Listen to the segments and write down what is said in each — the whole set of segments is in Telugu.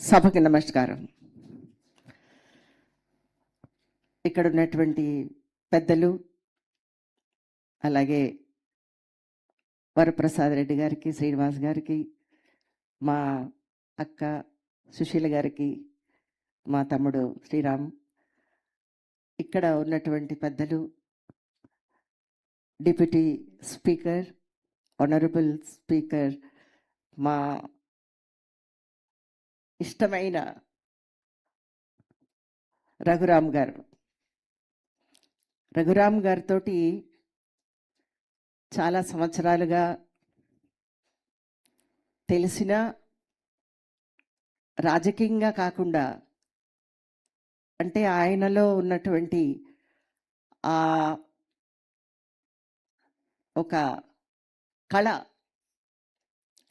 సభకి నమస్కారం. ఇక్కడ ఉన్నటువంటి పెద్దలు, అలాగే వరప్రసాద్ రెడ్డి గారికి, శ్రీనివాస్ గారికి, మా అక్క సుశీల గారికి, మా తమ్ముడు శ్రీరామ్, ఇక్కడ ఉన్నటువంటి పెద్దలు, డిప్యూటీ స్పీకర్, ఆనరబుల్ స్పీకర్, మా ఇష్టమైన రఘురామ్ గారితో చాలా సంవత్సరాలుగా తెలిసిన, రాజకీయంగా కాకుండా అంటే ఆయనలో ఉన్నటువంటి ఆ ఒక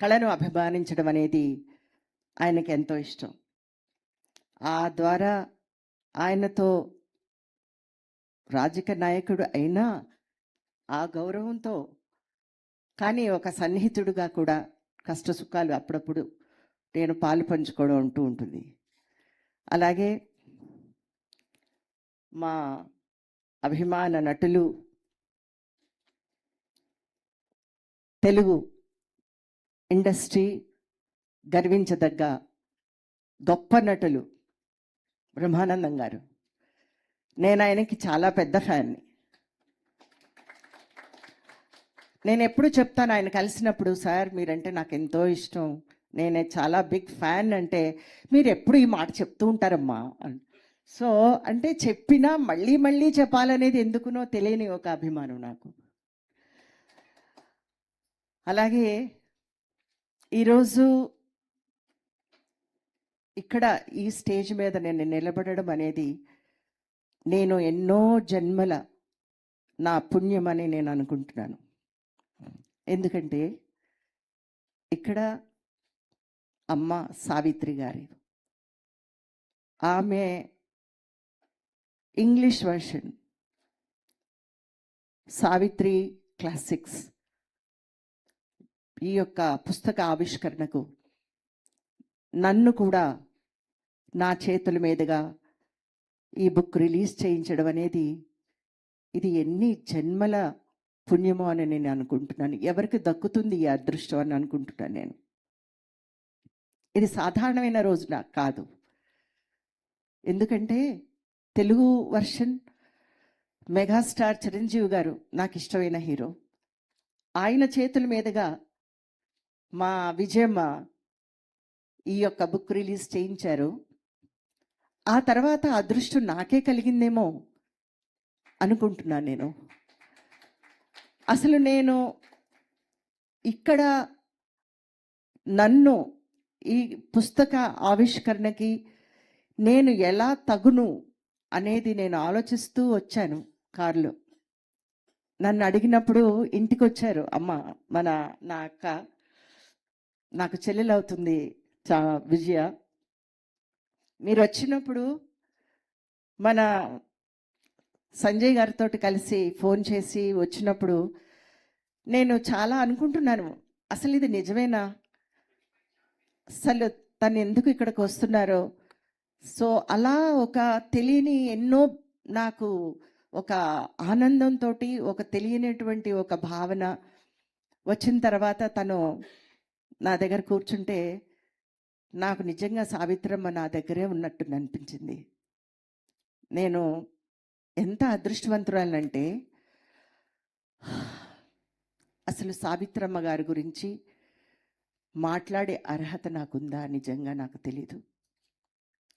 కళను అభిమానించడం అనేది ఆయనకి ఎంతో ఇష్టం. ఆ ద్వారా ఆయనతో రాజకీయ నాయకుడు అయినా ఆ గౌరవంతో, కానీ ఒక సన్నిహితుడుగా కూడా కష్ట సుఖాలు అప్పుడప్పుడు నేను పాలు పంచుకోవడం అంటూ ఉంటుంది. అలాగే మా అభిమాన నటులు, తెలుగు ఇండస్ట్రీ గర్వించదగ్గ గొప్ప నటులు బ్రహ్మానందం గారు. నేను ఆయనకి చాలా పెద్ద ఫ్యాన్ని. నేను ఎప్పుడు చెప్తాను ఆయన కలిసినప్పుడు, సార్ మీరంటే నాకు ఎంతో ఇష్టం, నేనే చాలా బిగ్ ఫ్యాన్ అంటే, మీరు ఎప్పుడు ఈ మాట చెప్తూ ఉంటారమ్మా. సో అంటే చెప్పినా మళ్ళీ మళ్ళీ చెప్పాలనేది ఎందుకునో తెలియని ఒక అభిమానం నాకు. అలాగే ఈరోజు ఇక్కడ ఈ స్టేజ్ మీద నేను నిలబడడం అనేది నేను ఎన్నో జన్మల నా పుణ్యమని నేను అనుకుంటున్నాను. ఎందుకంటే ఇక్కడ అమ్మ సావిత్రి గారి, ఆమె ఇంగ్లీష్ వర్షన్ సావిత్రి క్లాసిక్స్ ఈ యొక్క పుస్తక ఆవిష్కరణకు నన్ను కూడా నా చేతుల మీదుగా ఈ బుక్ రిలీజ్ చేయించడం అనేది ఇది ఎన్ని జన్మల పుణ్యమో అని నేను అనుకుంటున్నాను. ఎవరికి దక్కుతుంది ఈ అదృష్టం అని అనుకుంటున్నాను నేను. ఇది సాధారణమైన రోజు నాకు కాదు. ఎందుకంటే తెలుగు వర్షన్ మెగాస్టార్ చిరంజీవి గారు నాకు ఇష్టమైన హీరో, ఆయన చేతుల మీదుగా మా విజయమ్మ ఈ యొక్క బుక్ రిలీజ్ చేయించారు. ఆ తర్వాత అదృష్టం నాకే కలిగిందేమో అనుకుంటున్నాను నేను. అసలు నేను ఇక్కడ నన్ను ఈ పుస్తక ఆవిష్కరణకి నేను ఎలా తగును అనేది నేను ఆలోచిస్తూ వచ్చాను కారులో. నన్ను అడిగినప్పుడు ఇంటికి వచ్చారు అమ్మ, నా అక్క, నాకు చెల్లెలు అవుతుంది విజయ. మీరు వచ్చినప్పుడు మన సంజయ్ గారితో కలిసి ఫోన్ చేసి వచ్చినప్పుడు నేను చాలా అనుకుంటున్నాను, అసలు ఇది నిజమేనా, అసలు తను ఎందుకు ఇక్కడికి వస్తున్నారో. సో అలా ఒక తెలియని ఎన్నో నాకు ఒక ఆనందంతో ఒక తెలియనటువంటి ఒక భావన వచ్చిన తర్వాత తను నా దగ్గర కూర్చుంటే నాకు నిజంగా సావిత్రమ్మ నా దగ్గరే ఉన్నట్టు అనిపించింది. నేను ఎంత అదృష్టవంతురాలంటే అసలు సావిత్రమ్మ గారి గురించి మాట్లాడే అర్హత నాకుందా నిజంగా నాకు తెలీదు.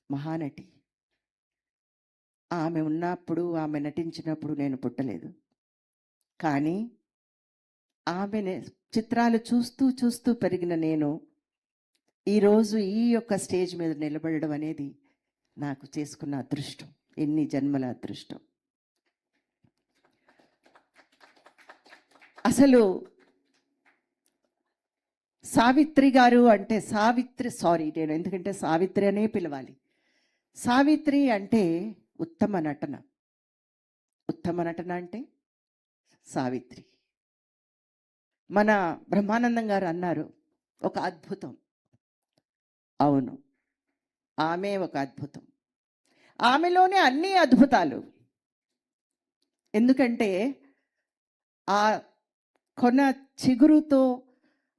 మహానటి. ఆమె ఉన్నప్పుడు, ఆమె నటించినప్పుడు నేను పుట్టలేదు. కానీ ఆమె చిత్రాలు చూస్తూ చూస్తూ పెరిగిన నేను ఈరోజు ఈ యొక్క స్టేజ్ మీద నిలబడడం అనేది నాకు చేసుకున్న అదృష్టం, ఎన్ని జన్మల అదృష్టం. అసలు సావిత్రి గారు అంటే నేను ఎందుకంటే సావిత్రి అనే పిలవాలి. సావిత్రి అంటే ఉత్తమ నటన. ఉత్తమ నటన అంటే సావిత్రి. మన బ్రహ్మానందం గారు అన్నారు ఒక అద్భుతం. అవును, ఆమె ఒక అద్భుతం. ఆమెలోనే అన్ని అద్భుతాలు. ఎందుకంటే ఆ కొన చిగురుతో,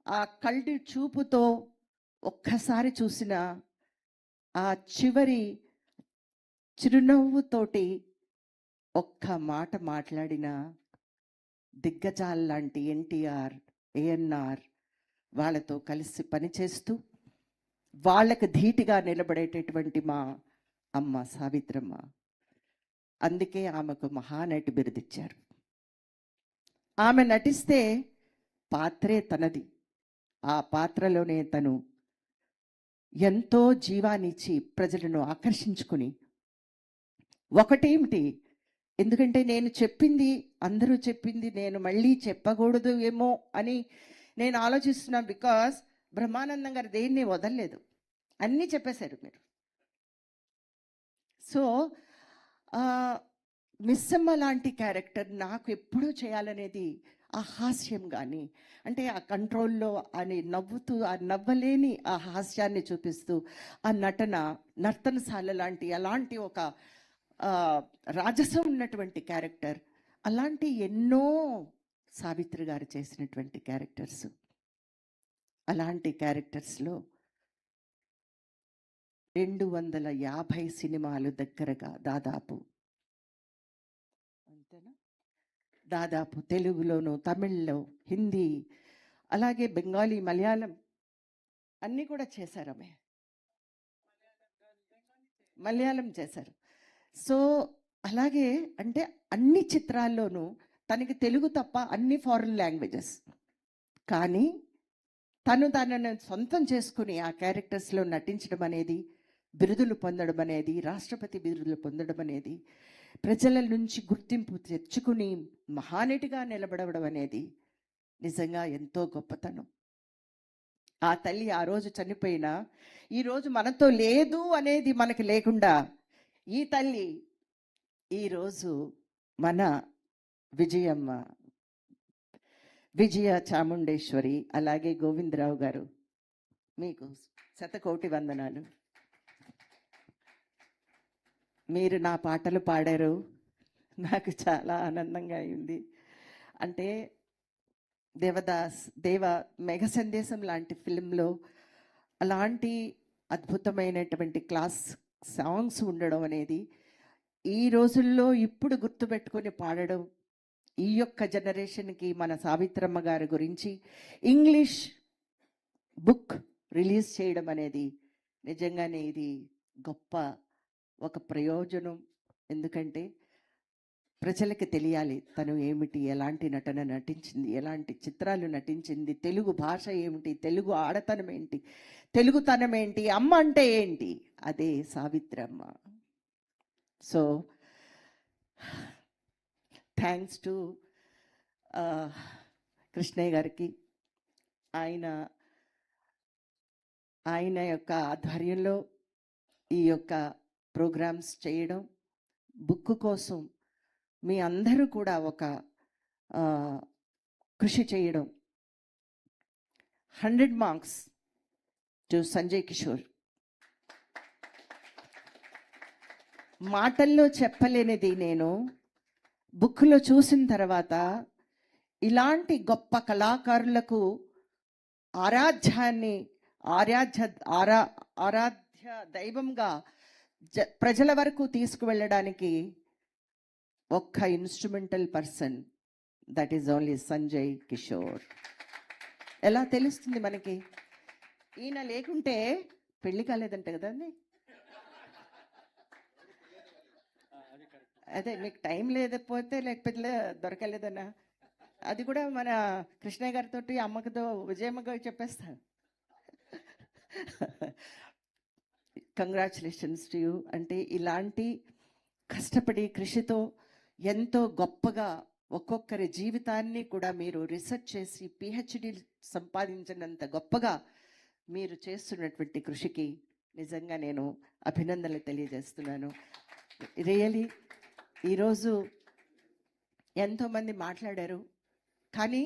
ఆ కళ్ళి చూపుతో ఒక్కసారి చూసిన ఆ చివరి చిరునవ్వుతోటి ఒక్క మాట మాట్లాడిన దిగ్గజాల్లాంటి ఎన్టీఆర్, ఏఎన్ఆర్ వాళ్ళతో కలిసి పనిచేస్తూ వాళ్ళకు ధీటుగా నిలబడేటటువంటి మా అమ్మ సావిత్రమ్మ. అందుకే ఆమెకు మహానటి బిరుదిచ్చారు. ఆమె నటిస్తే పాత్రే తనది. ఆ పాత్రలోనే తను ఎంతో జీవాన్నిచ్చి ప్రజలను ఆకర్షించుకుని, ఒకటేమిటి, ఎందుకంటే నేను చెప్పింది, అందరూ చెప్పింది నేను మళ్ళీ చెప్పకూడదు ఏమో అని నేను ఆలోచిస్తున్నాను. బికాస్ బ్రహ్మానందం గారు దేన్ని వదలలేదు, అన్నీ చెప్పేశారు మీరు. సో మిస్సమ్మ లాంటి క్యారెక్టర్ నాకు ఎప్పుడూ చేయాలనేది, ఆ హాస్యం కానీ, అంటే ఆ కంట్రోల్లో అని నవ్వుతూ, ఆ నవ్వలేని ఆ హాస్యాన్ని చూపిస్తూ, ఆ నర్తనశాల లాంటి అలాంటి ఒక రాజసం ఉన్నటువంటి క్యారెక్టర్, అలాంటి ఎన్నో సావిత్రి గారు చేసినటువంటి క్యారెక్టర్స్. అలాంటి క్యారెక్టర్స్లో 250 సినిమాలు దగ్గరగా దాదాపు, అంతేనా, దాదాపు తెలుగులోను, తమిళ్లో, హిందీ, అలాగే బెంగాలీ, మలయాళం అన్నీ కూడా చేశారు. ఆమె మలయాళం చేశారు. సో అలాగే అంటే అన్ని చిత్రాల్లోనూ తనకి తెలుగు తప్ప అన్ని ఫారిన్ లాంగ్వేజెస్, కానీ తనను సొంతం చేసుకుని ఆ క్యారెక్టర్స్లో నటించడం అనేది, బిరుదులు పొందడం అనేది, రాష్ట్రపతి బిరుదులు పొందడం అనేది, ప్రజల నుంచి గుర్తింపు తెచ్చుకుని మహానటిగా నిలబడడం అనేది నిజంగా ఎంతో గొప్పతనం. ఆ తల్లి ఆ రోజు చనిపోయినా ఈరోజు మనతో లేదు అనేది మనకి లేకుండా, ఈ తల్లి ఈరోజు మన విజయమ్మ, విజయ చాముండేశ్వరి, అలాగే గోవిందరావు గారు, మీకు శతకోటి వందనాలు. మీరు నా పాటలు పాడారు, నాకు చాలా ఆనందంగా అయింది. అంటే మేఘ సందేశం లాంటి ఫిల్మ్లో అలాంటి అద్భుతమైనటువంటి క్లాస్ సాంగ్స్ ఉండడం అనేది, ఈ రోజుల్లో ఇప్పుడు గుర్తుపెట్టుకొని పాడడం, ఈ యొక్క జనరేషన్కి మన సావిత్రమ్మ గారి గురించి ఇంగ్లీష్ బుక్ రిలీజ్ చేయడం అనేది నిజంగానే ఇది గొప్ప ఒక ప్రయోజనం. ఎందుకంటే ప్రజలకు తెలియాలి తను ఏమిటి, ఎలాంటి నటన నటించింది, ఎలాంటి చిత్రాలు నటించింది, తెలుగు భాష ఏమిటి, తెలుగు ఆడతనం ఏంటి, తెలుగుతనం ఏంటి, అమ్మ అంటే ఏంటి, అదే Savitramma. So thanks to Krishnayya గారికి, ఆయన యొక్క ఆధ్వర్యంలో ఈ యొక్క ప్రోగ్రామ్స్ చేయడం, బుక్ కోసం మీ అందరూ కూడా ఒక కృషి చేయడం. 100 మార్క్స్ టు సంజయ్ కిషోర్. మాటల్లో చెప్పలేనిది నేను బుక్లో చూసిన తర్వాత, ఇలాంటి గొప్ప కళాకారులకు ఆరాధ్య దైవంగా ప్రజల వరకు తీసుకువెళ్ళడానికి ఒక్క instrumental person, that is only Sanjay Kishore. ఎలా తెలుస్తుంది మనకి? ఈయన లేకుంటే పెళ్లి కాలేదంట కదండి. అదే మీకు టైం లేకపోతే, లేకపోతే దొరకలేదన్నా, అది కూడా మన కృష్ణయ్య గారితో, అమ్మకతో, విజయమ్మగా చెప్పేస్తాను. Congratulations to you. అంటే ఇలాంటి కష్టపడి కృషితో ఎంతో గొప్పగా ఒక్కొక్కరి జీవితాన్ని కూడా మీరు రీసెర్చ్ చేసి పిహెచ్డి సంపాదించినంత గొప్పగా మీరు చేస్తున్నటువంటి కృషికి నిజంగా నేను అభినందనలు తెలియజేస్తున్నాను. రియలీ ఈరోజు ఎంతోమంది మాట్లాడారు, కానీ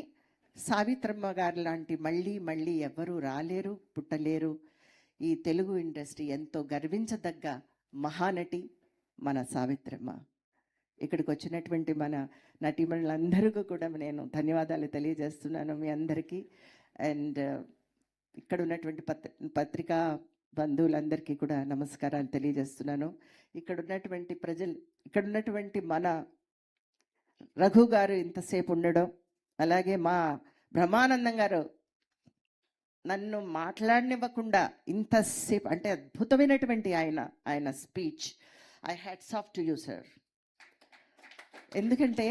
సావిత్రమ్మ గారు లాంటి మళ్ళీ మళ్ళీ ఎవ్వరూ రాలేరు, పుట్టలేరు. ఈ తెలుగు ఇండస్ట్రీ ఎంతో గర్వించదగ్గ మహానటి మన సావిత్రమ్మ. ఇక్కడికి వచ్చినటువంటి మన నటీమణులందరికీ కూడా నేను ధన్యవాదాలు తెలియజేస్తున్నాను మీ అందరికీ. అండ్ ఇక్కడ ఉన్నటువంటి పత్రికా బంధువులందరికీ కూడా నమస్కారాలు తెలియజేస్తున్నాను. ఇక్కడ ఉన్నటువంటి మన రఘు గారు ఇంతసేపు ఉండడం, అలాగే మా బ్రహ్మానందం గారు నన్ను మాట్లాడనివ్వకుండా ఇంతసేపు, అంటే అద్భుతమైనటువంటి ఆయన speech. I hats off to you sir. ఎందుకంటే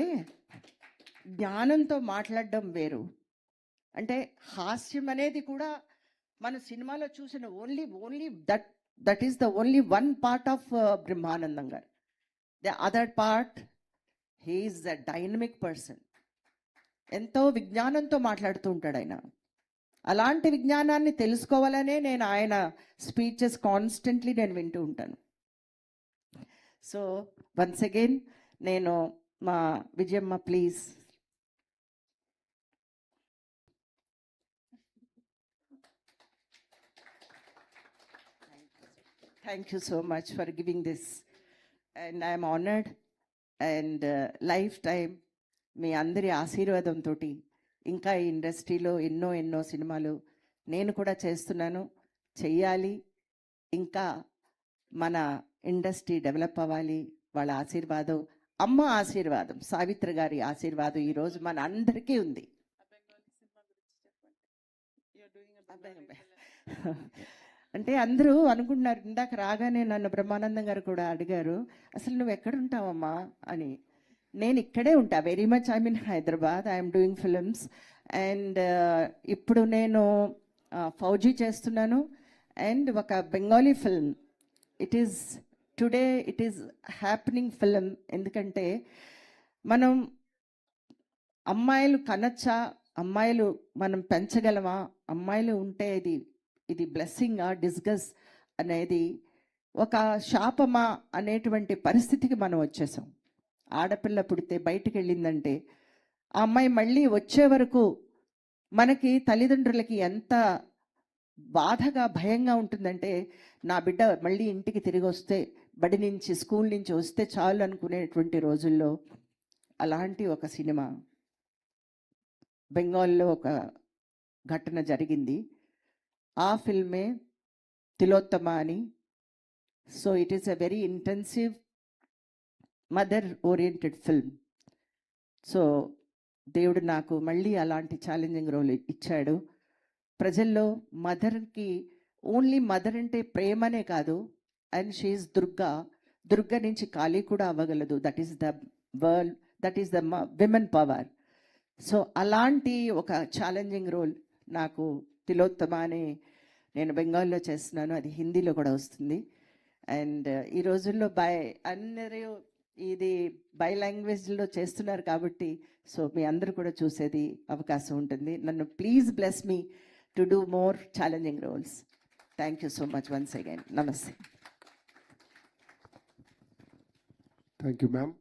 జ్ఞానంతో మాట్లాడడం వేరు. అంటే హాస్యం అనేది కూడా మన సినిమాలో చూసిన only that is the only one part of Brahmanandam garu. The other part, he is the dynamic person. ఎంతో విజ్ఞానంతో మాట్లాడుతూ ఉంటాడు ఆయన. అలాంటి విజ్ఞానాన్ని తెలుసుకోవాలనే నేను ఆయన స్పీచెస్ కాన్స్టెంట్లీ నేను వింటూ ఉంటాను. సో వన్స్ అగైన్ నేను మా Vijayamma please. Thank you so much for giving this and I'm honoured. And life time మీ అందరి ఆశీర్వాదంతో ఇంకా ఈ ఇండస్ట్రీలో ఎన్నో సినిమాలు నేను కూడా చేస్తున్నాను, చెయ్యాలి. ఇంకా మన ఇండస్ట్రీ డెవలప్ అవ్వాలి. వాళ్ళ ఆశీర్వాదం, అమ్మ ఆశీర్వాదం, సావిత్రి గారి ఆశీర్వాదం ఈరోజు మన అందరికీ ఉంది. అంటే అందరూ అనుకుంటున్నారు, ఇందాక రాగానే నన్ను బ్రహ్మానందం గారు కూడా అడిగారు, అసలు నువ్వు ఎక్కడుంటావమ్మా అని. నేను ఇక్కడే ఉంటా, very much. I mean Hyderabad. I'm doing films. And ఇప్పుడు నేను ఫౌజీ చేస్తున్నాను అండ్ ఒక Bengali film. It is happening film. ఎందుకంటే మనం అమ్మాయిలు కనచ్చా, అమ్మాయిలు మనం పెంచగలమా, అమ్మాయిలు ఉంటే ఇది బ్లెస్సింగా డిస్గస్ అనేది ఒక శాపమా అనేటువంటి పరిస్థితికి మనం వచ్చేసాం. ఆడపిల్ల పుడితే బయటికి వెళ్ళిందంటే ఆ అమ్మాయి మళ్ళీ వచ్చే వరకు మనకి తల్లిదండ్రులకి ఎంత బాధగా భయంగా ఉంటుందంటే, నా బిడ్డ మళ్ళీ ఇంటికి తిరిగి వస్తే, బడి నుంచి స్కూల్ నుంచి వస్తే చాలు అనుకునేటువంటి రోజుల్లో అలాంటి ఒక సినిమా బెంగాల్లో ఒక ఘటన జరిగింది. ఆ ఫిల్మే తిలోత్తమ అని. So it is a very intensive mother oriented film. So దేవుడు నాకు మళ్ళీ అలాంటి ఛాలెంజింగ్ రోల్ ఇచ్చాడు. ప్రజల్లో మదర్కి ఓన్లీ మదర్ అంటే ప్రేమనే కాదు, అండ్ షీఈస్ దుర్గ నుంచి కాళీ కూడా అవ్వగలదు. That is the world, that is the women power. So అలాంటి ఒక ఛాలెంజింగ్ రోల్ నాకు తిలోత్తమ అని నేను బెంగాల్లో చేస్తున్నాను. అది హిందీలో కూడా వస్తుంది. అండ్ ఈ రోజుల్లో అందరూ ఇది బై లాంగ్వేజ్లో చేస్తున్నారు కాబట్టి సో మీ అందరూ కూడా చూసేది అవకాశం ఉంటుంది. నన్ను please bless me to do more challenging roles. Thank you so much once again. నమస్తే. Thank you ma'am.